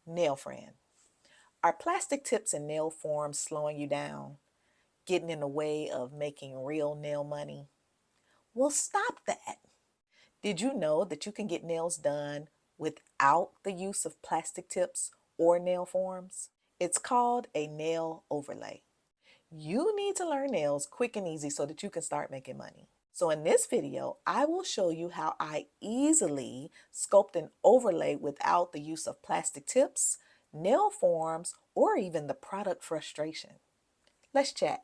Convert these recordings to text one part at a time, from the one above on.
Nail friend, are plastic tips and nail forms slowing you down, getting in the way of making real nail money? Well, stop that. Did you know that you can get nails done without the use of plastic tips or nail forms? It's called a nail overlay. You need to learn nails quick and easy so that you can start making money. So in this video, I will show you how I easily sculpt an overlay without the use of plastic tips, nail forms, or even the product frustration. Let's chat.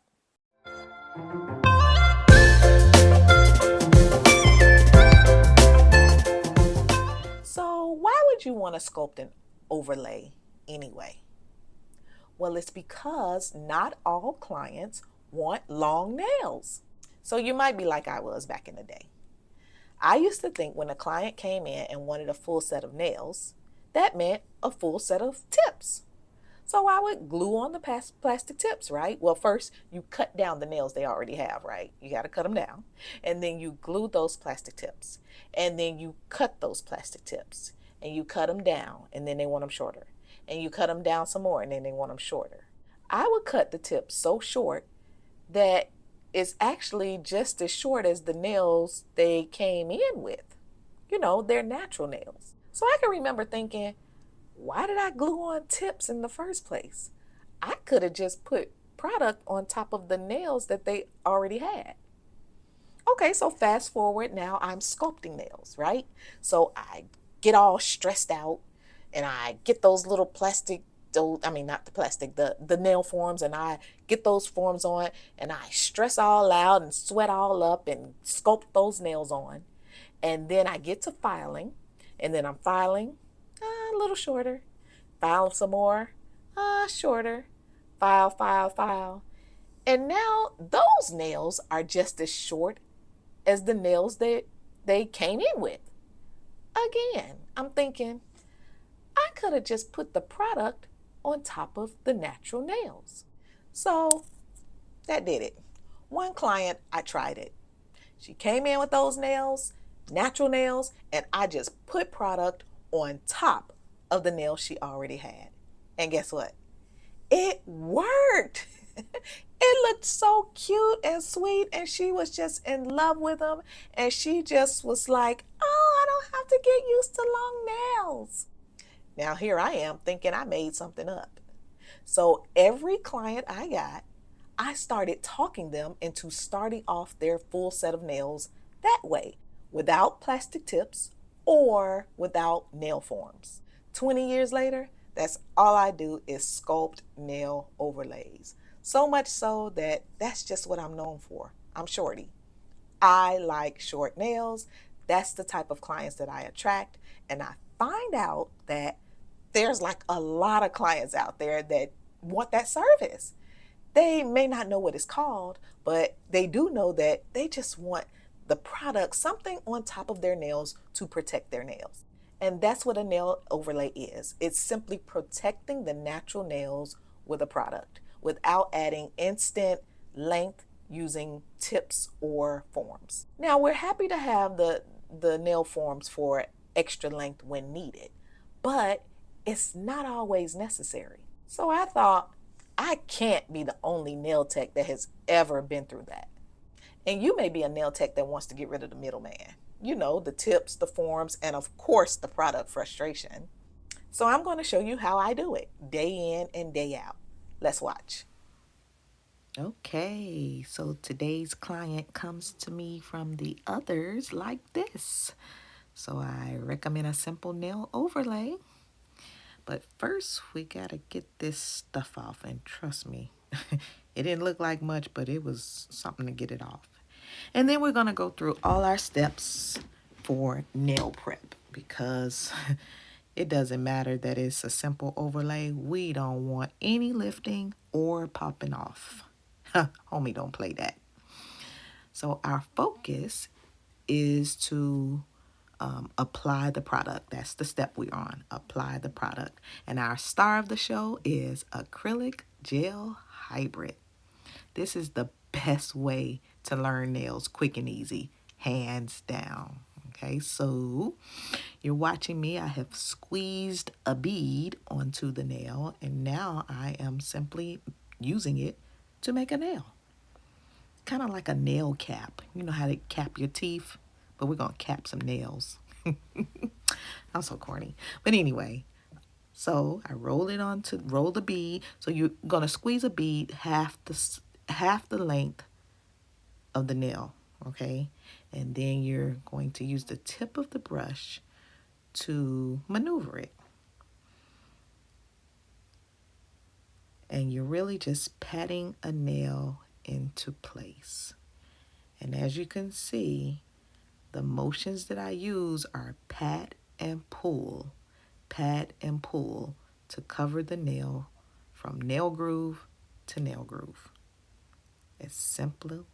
So why would you want to sculpt an overlay anyway? Well, it's because not all clients want long nails. So you might be like I was back in the day. I used to think when a client came in and wanted a full set of nails, that meant a full set of tips. So I would glue on the plastic tips, right? Well, first you cut down the nails they already have, right? You got to cut them down. And then you glue those plastic tips. And then you cut those plastic tips. And you cut them down, and then they want them shorter. And you cut them down some more, and then they want them shorter. I would cut the tips so short that it's actually just as short as the nails they came in with. You know, they're natural nails. So I can remember thinking, why did I glue on tips in the first place? I could have just put product on top of the nails that they already had. Okay, so fast forward, now I'm sculpting nails, right? So I get all stressed out and I get those little plastic, I mean, not the plastic, the nail forms, and I get those forms on and I stress all out and sweat all up and sculpt those nails on. And then I get to filing, and then I'm filing a little shorter, file some more, shorter, file, file, file. And now those nails are just as short as the nails that they came in with. Again, I'm thinking, I could have just put the product on top of the natural nails. So that did it. One client, I tried it. She came in with those nails, natural nails, and I just put product on top of the nails she already had. And guess what? It worked. It looked so cute and sweet, and she was just in love with them. And she just was like, oh, I don't have to get used to long nails. Now here I am thinking I made something up. So every client I got, I started talking them into starting off their full set of nails that way, without plastic tips or without nail forms. 20 years later, that's all I do is sculpt nail overlays. So much so that that's just what I'm known for. I'm shorty. I like short nails. That's the type of clients that I attract. And I find out that there's like a lot of clients out there that want that service. They may not know what it's called, but they do know that they just want the product, something on top of their nails to protect their nails. And that's what a nail overlay is. It's simply protecting the natural nails with a product without adding instant length using tips or forms. Now, we're happy to have the nail forms for extra length when needed, but it's not always necessary. So I thought, I can't be the only nail tech that has ever been through that. And you may be a nail tech that wants to get rid of the middleman. You know, the tips, the forms, and of course the product frustration. So I'm going to show you how I do it day in and day out. Let's watch. Okay, so today's client comes to me from the others like this. So I recommend a simple nail overlay. But first, we gotta get this stuff off, and trust me, it didn't look like much, but it was something to get it off. And then we're gonna go through all our steps for nail prep because it doesn't matter that it's a simple overlay. We don't want any lifting or popping off. Homie, don't play that. So our focus is to apply the product. That's the step we're on. Apply the product. And our star of the show is acrylic gel hybrid. This is the best way to learn nails quick and easy, hands down. Okay, so you're watching me. I have squeezed a bead onto the nail, and now I am simply using it to make a nail. Kind of like a nail cap. You know how they cap your teeth? But we're going to cap some nails. I'm so corny. But anyway, so I roll the bead. So you're going to squeeze a bead half the length of the nail, okay? And then you're going to use the tip of the brush to maneuver it. And you're really just patting a nail into place. And as you can see, the motions that I use are pat and pull to cover the nail from nail groove to nail groove. It's simple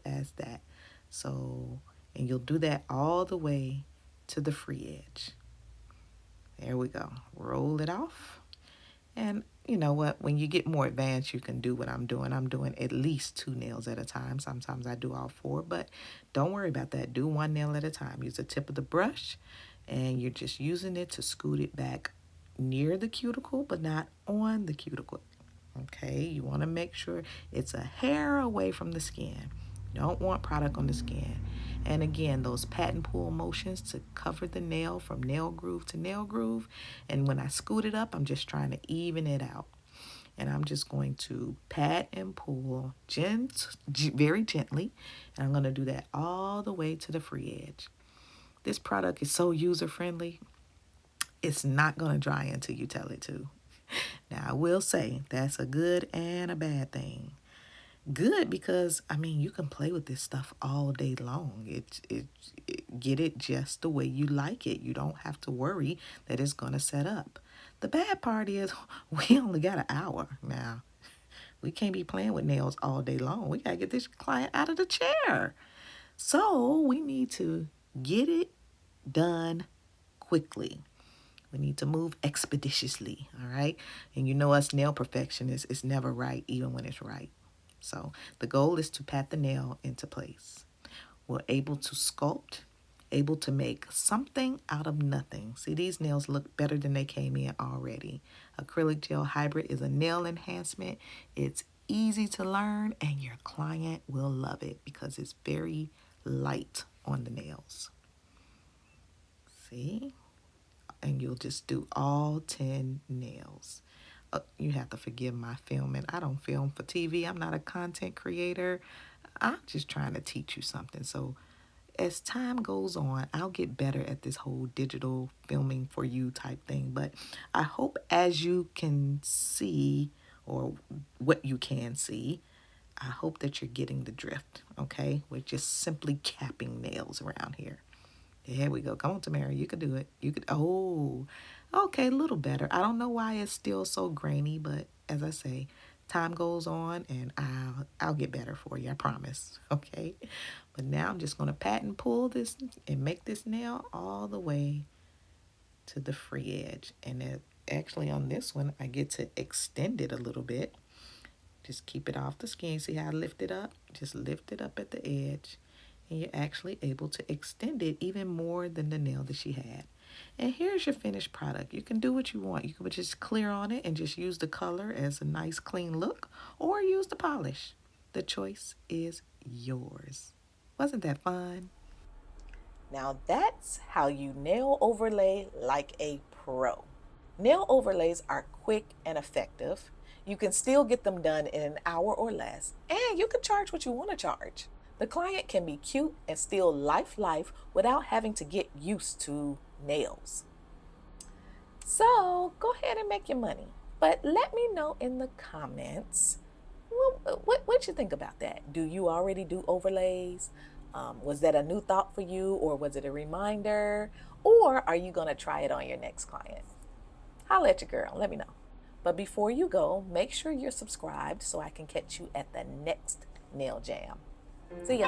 as that. So, and you'll do that all the way to the free edge. There we go. Roll it off. And you know what? When you get more advanced, you can do what I'm doing. I'm doing at least 2 nails at a time. Sometimes I do all 4, but don't worry about that. Do 1 nail at a time. Use the tip of the brush, and you're just using it to scoot it back near the cuticle, but not on the cuticle. Okay, you want to make sure it's a hair away from the skin. You don't want product on the skin. And again, those pat and pull motions to cover the nail from nail groove to nail groove. And when I scoot it up, I'm just trying to even it out. And I'm just going to pat and pull very gently. And I'm going to do that all the way to the free edge. This product is so user-friendly. It's not going to dry until you tell it to. Now, I will say that's a good and a bad thing. Good because, I mean, you can play with this stuff all day long. Get it just the way you like it. You don't have to worry that it's going to set up. The bad part is we only got an hour now. We can't be playing with nails all day long. We got to get this client out of the chair. So we need to get it done quickly. We need to move expeditiously, all right? And you know us nail perfectionists, it's never right even when it's right. So the goal is to pat the nail into place. We're able to sculpt, able to make something out of nothing. See, these nails look better than they came in already. Acrylic gel hybrid is a nail enhancement. It's easy to learn, and your client will love it because it's very light on the nails. See? And you'll just do all 10 nails. You have to forgive my filming. I don't film for TV. I'm not a content creator. I'm just trying to teach you something. So as time goes on, I'll get better at this whole digital filming for you type thing. But I hope as you can see, or what you can see, I hope that you're getting the drift, okay? We're just simply capping nails around here. There we go. Come on, Tamara. You could do it. You could. Oh, okay. A little better. I don't know why it's still so grainy, but as I say, time goes on and I'll get better for you. I promise. Okay. But now I'm just going to pat and pull this and make this nail all the way to the free edge. And actually on this one, I get to extend it a little bit. Just keep it off the skin. See how I lift it up? Just lift it up at the edge. And you're actually able to extend it even more than the nail that she had. And here's your finished product. You can do what you want. You can just clear on it and just use the color as a nice clean look, or use the polish. The choice is yours. Wasn't that fun? Now that's how you nail overlay like a pro. Nail overlays are quick and effective. You can still get them done in an hour or less, and you can charge what you want to charge. The client can be cute and still life without having to get used to nails. So go ahead and make your money. But let me know in the comments, what you think about that. Do you already do overlays? Was that a new thought for you, or was it a reminder? Or are you going to try it on your next client? Holla at your girl. Let me know. But before you go, make sure you're subscribed so I can catch you at the next nail jam. See ya.